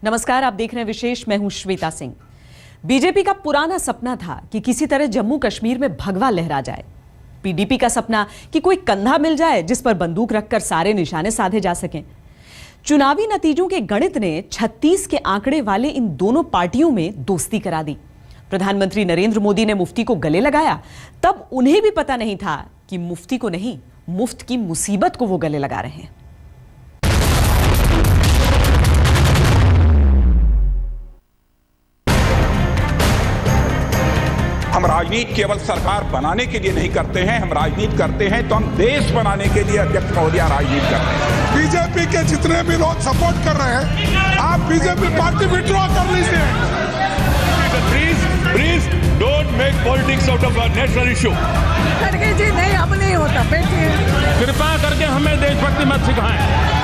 नमस्कार, आप देख रहे हैं विशेष। मैं हूं श्वेता सिंह। बीजेपी का पुराना सपना था कि किसी तरह जम्मू कश्मीर में भगवा लहरा जाए। पीडीपी का सपना कि कोई कंधा मिल जाए जिस पर बंदूक रखकर सारे निशाने साधे जा सकें। चुनावी नतीजों के गणित ने 36 के आंकड़े वाले इन दोनों पार्टियों में दोस्ती करा दी। प्रधानमंत्री नरेंद्र मोदी ने मुफ्ती को गले लगाया, तब उन्हें भी पता नहीं था कि मुफ्ती को नहीं, मुफ्त की मुसीबत को वो गले लगा रहे हैं। हम राजनीति केवल सरकार बनाने के लिए नहीं करते हैं, हम राजनीति करते हैं तो हम देश बनाने के लिए अध्यक्ष महोदय राजनीति करते हैं। बीजेपी के जितने भी लोग सपोर्ट कर रहे हैं, आप बीजेपी पार्टी विड्रॉ कर लीजिए। Please don't make politics out of a national issue. खड़गे जी, नहीं अब नहीं होता, बैठिए। कृपया करके हमें देशभक्ति मत सिखाएं।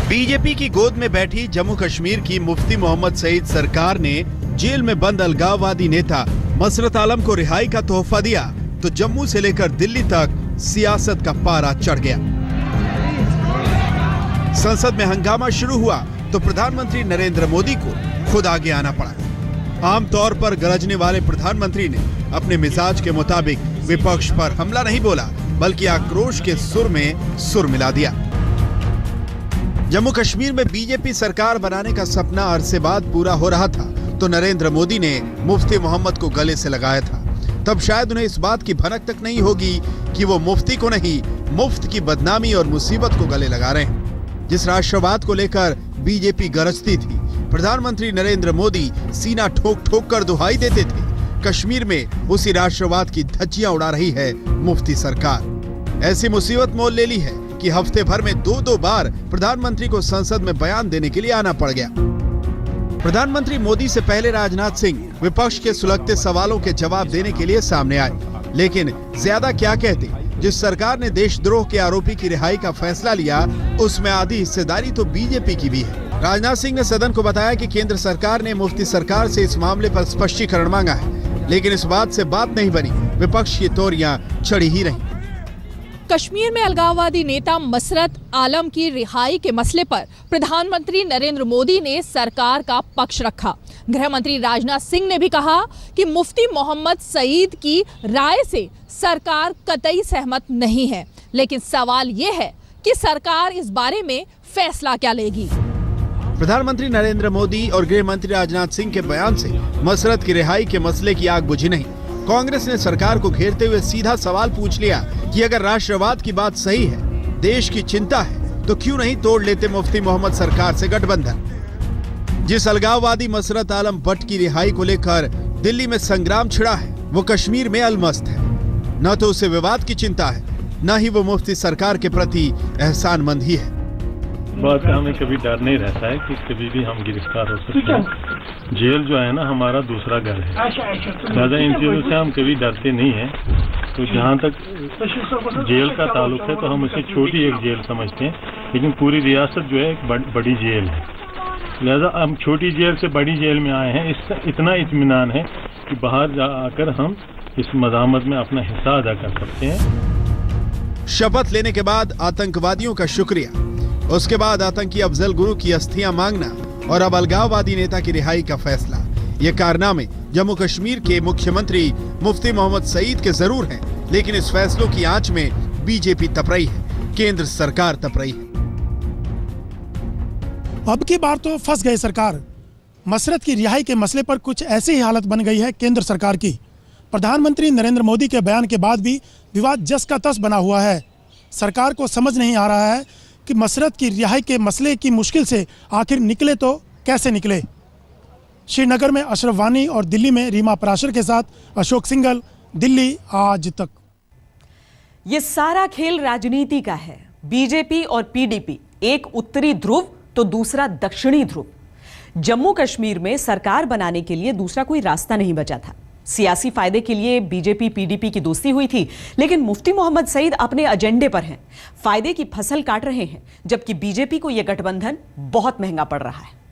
बीजेपी की गोद में बैठी जम्मू कश्मीर की मुफ्ती मोहम्मद सईद सरकार ने जेल में बंद अलगाववादी नेता मसरत आलम को रिहाई का तोहफा दिया तो जम्मू से लेकर दिल्ली तक सियासत का पारा चढ़ गया। संसद में हंगामा शुरू हुआ तो प्रधानमंत्री नरेंद्र मोदी को खुद आगे आना पड़ा। आमतौर पर गरजने वाले प्रधानमंत्री ने अपने मिजाज के मुताबिक विपक्ष पर हमला नहीं बोला, बल्कि आक्रोश के सुर में सुर मिला दिया। जम्मू कश्मीर में बीजेपी सरकार बनाने का सपना अरसे बाद पूरा हो रहा था तो नरेंद्र मोदी ने मुफ्ती मोहम्मद को गले से लगाया था। तब शायद उन्हें इस बात की भनक तक नहीं होगी कि वो मुफ्ती को नहीं, मुफ्त की बदनामी और मुसीबत को गले लगा रहे हैं। जिस राष्ट्रवाद को लेकर बीजेपी गरजती थी, प्रधानमंत्री नरेंद्र मोदी सीना ठोक ठोक कर दुहाई देते थे, कश्मीर में उसी राष्ट्रवाद की धज्जियां उड़ा रही है मुफ्ती सरकार। ऐसी मुसीबत मोल ले ली है कि हफ्ते भर में दो बार प्रधानमंत्री को संसद में बयान देने के लिए आना पड़ गया। प्रधानमंत्री मोदी से पहले राजनाथ सिंह विपक्ष के सुलगते सवालों के जवाब देने के लिए सामने आए, लेकिन ज्यादा क्या कहते। जिस सरकार ने देशद्रोह के आरोपी की रिहाई का फैसला लिया, उसमें आधी हिस्सेदारी तो बीजेपी की भी है। राजनाथ सिंह ने सदन को बताया कि केंद्र सरकार ने मुफ्ती सरकार से इस मामले पर स्पष्टीकरण मांगा है, लेकिन इस बात से बात नहीं बनी। विपक्ष की तोरियां चढ़ी ही रही। कश्मीर में अलगाववादी नेता मसरत आलम की रिहाई के मसले पर प्रधानमंत्री नरेंद्र मोदी ने सरकार का पक्ष रखा। गृह मंत्री राजनाथ सिंह ने भी कहा कि मुफ्ती मोहम्मद सईद की राय से सरकार कतई सहमत नहीं है, लेकिन सवाल ये है कि सरकार इस बारे में फैसला क्या लेगी। प्रधानमंत्री नरेंद्र मोदी और गृह मंत्री राजनाथ सिंह के बयान से मसरत की रिहाई के मसले की आग बुझी नहीं। कांग्रेस ने सरकार को घेरते हुए सीधा सवाल पूछ लिया कि अगर राष्ट्रवाद की बात सही है, देश की चिंता है, तो क्यों नहीं तोड़ लेते मुफ्ती मोहम्मद सरकार से गठबंधन। जिस अलगाववादी मसरत आलम भट्ट की रिहाई को लेकर दिल्ली में संग्राम छिड़ा है, वो कश्मीर में अलमस्त है। न तो उसे विवाद की चिंता है, न ही वो मुफ्ती सरकार के प्रति एहसानमंद ही है। बात का हमें कभी डर नहीं रहता है कि कभी भी हम गिरफ्तार हो सकते हैं। जेल जो है ना, हमारा दूसरा घर है। ज्यादा इन चीजों से हम कभी डरते नहीं हैं। तो जहाँ तक जेल का ताल्लुक है तो हम उसे छोटी एक जेल समझते हैं, लेकिन पूरी रियासत जो है एक बड़ी जेल है। लिहाजा हम छोटी जेल से बड़ी जेल में आए हैं। इसका इतना इत्मीनान है कि बाहर जाकर हम इस मज़ामत में अपना हिस्सा अदा कर सकते हैं। शपथ लेने के बाद आतंकवादियों का शुक्रिया, उसके बाद आतंकी अफजल गुरु की अस्थियां मांगना और अब अलगाववादी नेता की रिहाई का फैसला, ये कारनामे जम्मू कश्मीर के मुख्यमंत्री मुफ्ती मोहम्मद सईद के जरूर हैं, लेकिन इस फैसलों की आंच में बीजेपी तप रही है, केंद्र सरकार तप रही है। अब की बार तो फंस गई सरकार। मसरत की रिहाई के मसले पर कुछ ऐसी ही हालत बन गई है केंद्र सरकार की। प्रधानमंत्री नरेंद्र मोदी के बयान के बाद भी विवाद जस का तस बना हुआ है। सरकार को समझ नहीं आ रहा है कि मसरत की रिहाई के मसले की मुश्किल से आखिर निकले तो कैसे निकले। श्रीनगर में अशरफ वानी और दिल्ली में रीमा पराशर के साथ अशोक सिंघल, दिल्ली आज तक। ये सारा खेल राजनीति का है। बीजेपी और पीडीपी, एक उत्तरी ध्रुव तो दूसरा दक्षिणी ध्रुव। जम्मू कश्मीर में सरकार बनाने के लिए दूसरा कोई रास्ता नहीं बचा था। सियासी फायदे के लिए बीजेपी पीडीपी की दोस्ती हुई थी, लेकिन मुफ्ती मोहम्मद सईद अपने एजेंडे पर हैं, फायदे की फसल काट रहे हैं, जबकि बीजेपी को यह गठबंधन बहुत महंगा पड़ रहा है।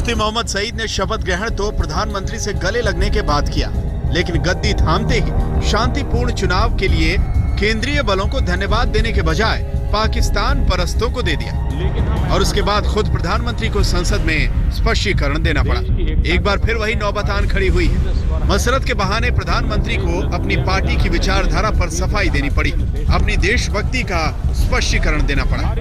मुफ्ती मोहम्मद सईद ने शपथ ग्रहण तो प्रधानमंत्री से गले लगने के बाद किया, लेकिन गद्दी थामते ही शांतिपूर्ण चुनाव के लिए केंद्रीय बलों को धन्यवाद देने के बजाय पाकिस्तान परस्तों को दे दिया और उसके बाद खुद प्रधानमंत्री को संसद में स्पष्टीकरण देना पड़ा। एक बार फिर वही नौबत आन खड़ी हुई है। मसरत के बहाने प्रधानमंत्री को अपनी पार्टी की विचारधारा पर सफाई देनी पड़ी, अपनी देशभक्ति का स्पष्टीकरण देना पड़ा।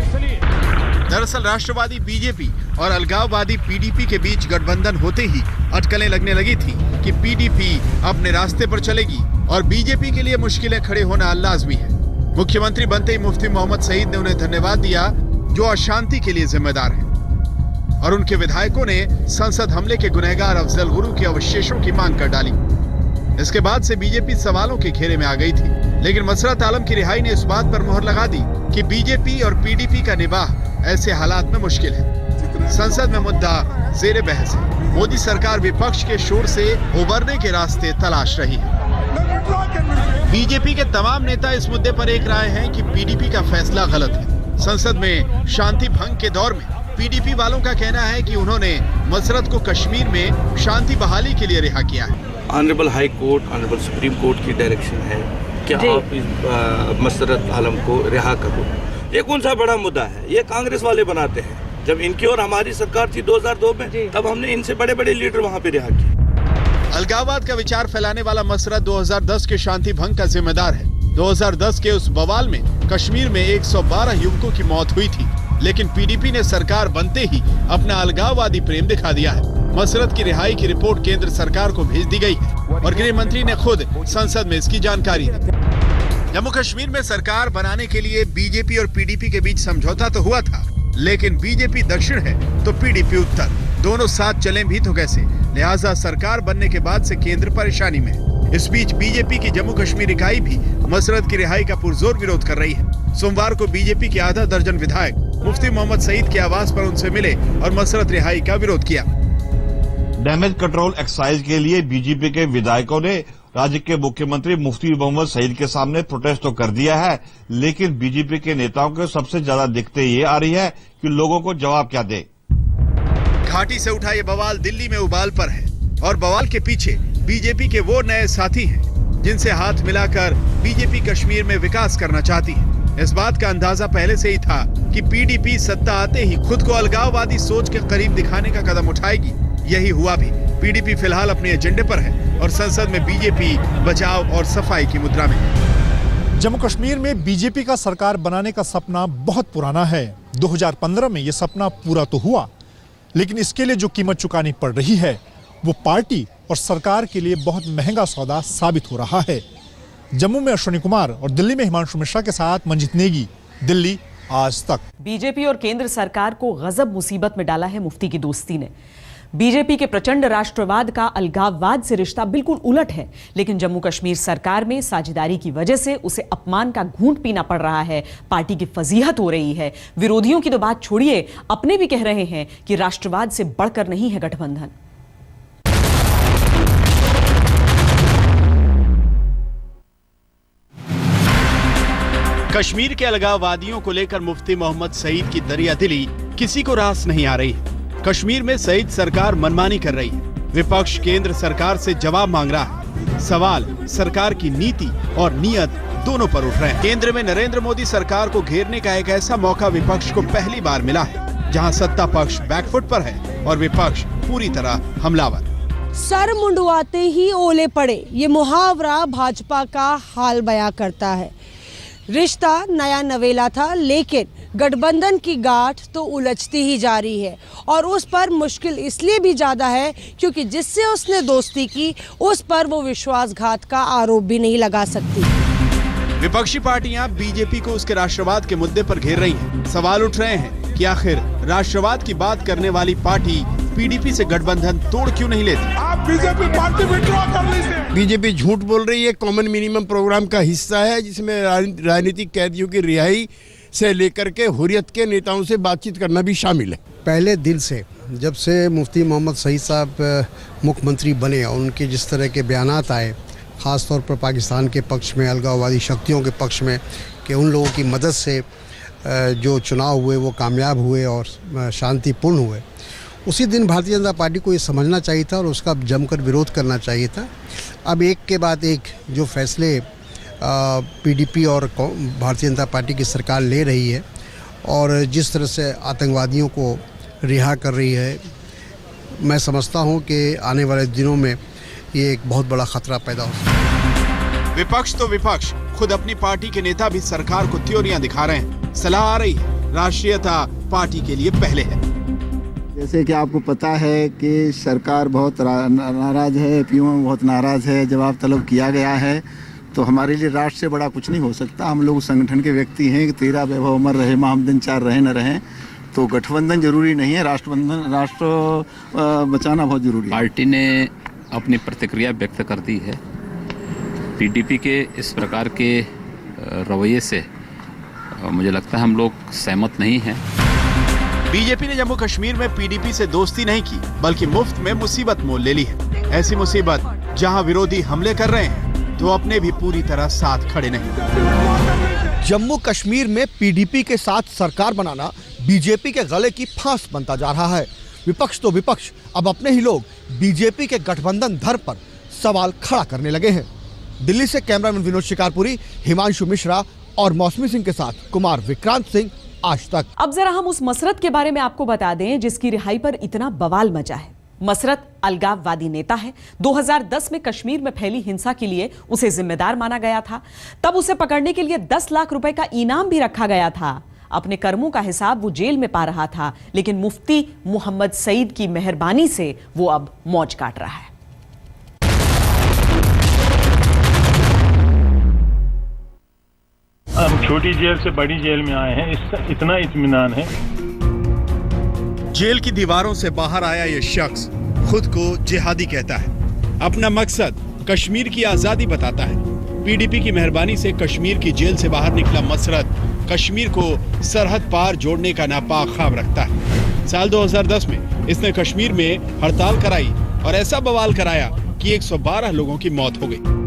दरअसल राष्ट्रवादी बीजेपी और अलगाववादी पीडीपी के बीच गठबंधन होते ही अटकलें लगने लगी थी कि पीडीपी अपने रास्ते पर चलेगी और बीजेपी के लिए मुश्किलें खड़े होना लाजमी है। मुख्यमंत्री बनते ही मुफ्ती मोहम्मद सईद ने उन्हें धन्यवाद दिया जो अशांति के लिए जिम्मेदार हैं और उनके विधायकों ने संसद हमले के गुनहगार अफजल गुरु के अवशेषों की मांग कर डाली। इसके बाद से बीजेपी सवालों के घेरे में आ गई थी, लेकिन मसरत आलम की रिहाई ने इस बात पर मोहर लगा दी कि बीजेपी और पीडीपी का निबाह ऐसे हालात में मुश्किल है। संसद में मुद्दा जेरे बहस है। मोदी सरकार विपक्ष के शोर से उबरने के रास्ते तलाश रही है। बीजेपी के तमाम नेता इस मुद्दे पर एक राय हैं कि पीडीपी का फैसला गलत है। संसद में शांति भंग के दौर में पीडीपी वालों का कहना है कि उन्होंने मसरत को कश्मीर में शांति बहाली के लिए रिहा किया है। Honourable high court, honourable supreme court की डायरेक्शन है कि आप इस मसरत आलम को रिहा करो। ये कौन सा बड़ा मुद्दा है? ये कांग्रेस वाले बनाते हैं। जब इनकी और हमारी सरकार थी 2002 में, तब हमने इनसे बड़े बड़े लीडर वहाँ पे रिहा किए। अलगाववाद का विचार फैलाने वाला मसरत 2010 के शांति भंग का जिम्मेदार है। 2010 के उस बवाल में कश्मीर में 112 युवकों की मौत हुई थी, लेकिन पीडीपी ने सरकार बनते ही अपना अलगाववादी प्रेम दिखा दिया है। मसरत की रिहाई की रिपोर्ट केंद्र सरकार को भेज दी गई है और गृह मंत्री ने खुद संसद में इसकी जानकारी दी। जम्मू कश्मीर में सरकार बनाने के लिए बीजेपी और पीडीपी के बीच समझौता तो हुआ था, लेकिन बीजेपी दक्षिण है तो पीडीपी उत्तर, दोनों साथ चलें भी तो कैसे। लिहाजा सरकार बनने के बाद से केंद्र परेशानी में है। इस बीच बीजेपी की जम्मू कश्मीर इकाई भी मसरत की रिहाई का पुरजोर विरोध कर रही है। सोमवार को बीजेपी के आधा दर्जन विधायक मुफ्ती मोहम्मद सईद के आवास पर उनसे मिले और मसरत रिहाई का विरोध किया। डैमेज कंट्रोल एक्सरसाइज के लिए बीजेपी के विधायकों ने राज्य के मुख्यमंत्री मुफ्ती मोहम्मद सईद के सामने प्रोटेस्ट तो कर दिया है, लेकिन बीजेपी के नेताओं को सबसे ज्यादा दिक्कतें ये आ रही है कि लोगों को जवाब क्या दे। घाटी से उठा ये बवाल दिल्ली में उबाल पर है और बवाल के पीछे बीजेपी के वो नए साथी हैं जिनसे हाथ मिलाकर बीजेपी कश्मीर में विकास करना चाहती है। इस बात का अंदाजा पहले से ही था कि पीडीपी सत्ता आते ही खुद को अलगाववादी सोच के करीब दिखाने का कदम उठाएगी। यही हुआ भी। पीडीपी फिलहाल अपने एजेंडे पर है और संसद में बीजेपी बचाव और सफाई की मुद्रा में। जम्मू कश्मीर में बीजेपी का सरकार बनाने का सपना बहुत पुराना है। 2015 में यह सपना पूरा तो हुआ, लेकिन इसके लिए जो कीमत चुकानी पड़ रही है वो पार्टी और सरकार के लिए बहुत महंगा सौदा साबित हो रहा है। जम्मू में अश्विनी कुमार और दिल्ली में हिमांशु मिश्रा के साथ मंजित नेगी, दिल्ली आज तक। बीजेपी और केंद्र सरकार को गजब मुसीबत में डाला है मुफ्ती की दोस्ती ने। बीजेपी के प्रचंड राष्ट्रवाद का अलगाववाद से रिश्ता बिल्कुल उलट है, लेकिन जम्मू कश्मीर सरकार में साझेदारी की वजह से उसे अपमान का घूंट पीना पड़ रहा है। पार्टी की फजीहत हो रही है। विरोधियों की तो बात छोड़िए, अपने भी कह रहे हैं कि राष्ट्रवाद से बढ़कर नहीं है गठबंधन। कश्मीर के अलगाववादियों को लेकर मुफ्ती मोहम्मद सईद की दरियादिली किसी को रास नहीं आ रही है। कश्मीर में सईद सरकार मनमानी कर रही है। विपक्ष केंद्र सरकार से जवाब मांग रहा है। सवाल सरकार की नीति और नीयत दोनों पर उठ रहे हैं। केंद्र में नरेंद्र मोदी सरकार को घेरने का एक ऐसा मौका विपक्ष को पहली बार मिला है, जहां सत्ता पक्ष बैकफुट पर है और विपक्ष पूरी तरह हमलावर। सर मुंडवाते ही ओले पड़े, ये मुहावरा भाजपा का हाल बयां करता है। रिश्ता नया नवेला था, लेकिन गठबंधन की गांठ तो उलझती ही जा रही है और उस पर मुश्किल इसलिए भी ज़्यादा है क्योंकि जिससे उसने दोस्ती की उस पर वो विश्वासघात का आरोप भी नहीं लगा सकती। विपक्षी पार्टियां बीजेपी को उसके राष्ट्रवाद के मुद्दे पर घेर रही हैं। सवाल उठ रहे हैं कि आखिर राष्ट्रवाद की बात करने वाली पार्टी पीडीपी से गठबंधन तोड़ क्यों नहीं लेती? आप बीजेपी पार्टी विड्रॉ कर लीजिए। बीजेपी झूठ बोल रही है। कॉमन मिनिमम प्रोग्राम का हिस्सा है जिसमें राजनीतिक कैदियों की रिहाई से लेकर के हुर्रियत के नेताओं से बातचीत करना भी शामिल है। पहले दिन से जब से मुफ्ती मोहम्मद सईद साहब मुख्यमंत्री बने और उनके जिस तरह के बयानात आए, ख़ास तौर पर पाकिस्तान के पक्ष में, अलगाववादी शक्तियों के पक्ष में, कि उन लोगों की मदद से जो चुनाव हुए वो कामयाब हुए और शांतिपूर्ण हुए, उसी दिन भारतीय जनता पार्टी को ये समझना चाहिए था और उसका जमकर विरोध करना चाहिए था। अब एक के बाद एक जो फैसले पीडीपी और भारतीय जनता पार्टी की सरकार ले रही है और जिस तरह से आतंकवादियों को रिहा कर रही है, मैं समझता हूं कि आने वाले दिनों में ये एक बहुत बड़ा खतरा पैदा हो सकता है। विपक्ष तो विपक्ष, खुद अपनी पार्टी के नेता भी सरकार को थ्योरियां दिखा रहे हैं। सलाह आ रही है, राष्ट्रीयता पार्टी के लिए पहले है। जैसे कि आपको पता है कि सरकार बहुत नाराज है, पीएम बहुत नाराज है, जवाब तलब किया गया है, तो हमारे लिए राष्ट्र से बड़ा कुछ नहीं हो सकता। हम लोग संगठन के व्यक्ति हैं कि तेरा वैभव अमर रहे, महामदन चार रहे न रहे, तो गठबंधन जरूरी नहीं है, राष्ट्र बचाना बहुत जरूरी है। पार्टी ने अपनी प्रतिक्रिया व्यक्त कर दी है। पीडीपी के इस प्रकार के रवैये से मुझे लगता है हम लोग सहमत नहीं हैं। बीजेपी ने जम्मू कश्मीर में पीडीपी से दोस्ती नहीं की, बल्कि मुफ्त में मुसीबत मोल ले ली है। ऐसी मुसीबत जहां विरोधी हमले कर रहे हैं तो अपने भी पूरी तरह साथ खड़े नहीं। जम्मू कश्मीर में पीडीपी के साथ सरकार बनाना बीजेपी के गले की फांस बनता जा रहा है। विपक्ष तो विपक्ष अब अपने ही लोग बीजेपी के गठबंधन धर पर सवाल खड़ा करने लगे हैं। दिल्ली से कैमरामैन विनोद शिकारपुरी, हिमांशु मिश्रा और मौसमी सिंह के साथ कुमार विक्रांत सिंह, आज तक। अब जरा हम उस मसरत के बारे में आपको बता दें जिसकी रिहाई पर इतना बवाल मचा है। मसरत अलगाववादी नेता है। 2010 में कश्मीर में फैली हिंसा के लिए उसे जिम्मेदार माना गया था। तब उसे पकड़ने के लिए 10 लाख रुपए का इनाम भी रखा गया था। अपने कर्मों का हिसाब वो जेल में पा रहा था, लेकिन मुफ्ती मोहम्मद सईद की मेहरबानी से वो अब मौज काट रहा है। हम छोटी जेल से बड़ी जेल में आए हैं, इसका इतना इत्मीनान है। जेल की दीवारों से बाहर आया ये शख्स खुद को जिहादी कहता है। अपना मकसद कश्मीर की आजादी बताता है। पीडीपी की मेहरबानी से कश्मीर की जेल से बाहर निकला मसरत कश्मीर को सरहद पार जोड़ने का नापाक ख्वाब रखता है। साल 2010 में इसने कश्मीर में हड़ताल कराई और ऐसा बवाल कराया कि 112 लोगों की मौत हो गई।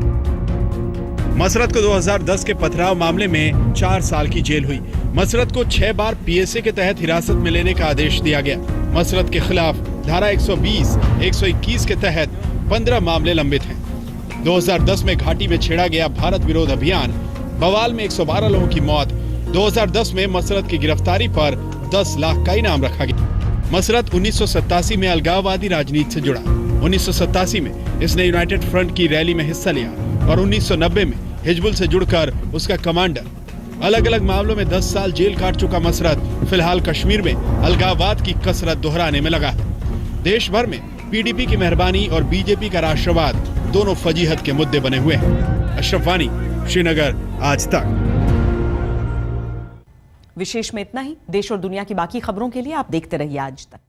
मसरत को 2010 के पथराव मामले में 4 साल की जेल हुई। मसरत को 6 बार पीएसए के तहत हिरासत में लेने का आदेश दिया गया। मसरत के खिलाफ धारा 120, 121 के तहत 15 मामले लंबित हैं। 2010 में घाटी में छेड़ा गया भारत विरोध अभियान, बवाल में 112 लोगों की मौत। 2010 में मसरत की गिरफ्तारी पर 10 लाख का इनाम रखा गया। मसरत 1987 में अलगाववादी राजनीति से जुड़ा। 1987 में इसने यूनाइटेड फ्रंट की रैली में हिस्सा लिया और 1990 में हिजबुल से जुड़कर उसका कमांडर। अलग अलग मामलों में 10 साल जेल काट चुका मसरत फिलहाल कश्मीर में अलगाववाद की कसरत दोहराने में लगा है। देश भर में पीडीपी की मेहरबानी और बीजेपी का राष्ट्रवाद दोनों फजीहत के मुद्दे बने हुए हैं। अशरफ वानी, श्रीनगर, आज तक। विशेष में इतना ही। देश और दुनिया की बाकी खबरों के लिए आप देखते रहिए आज तक।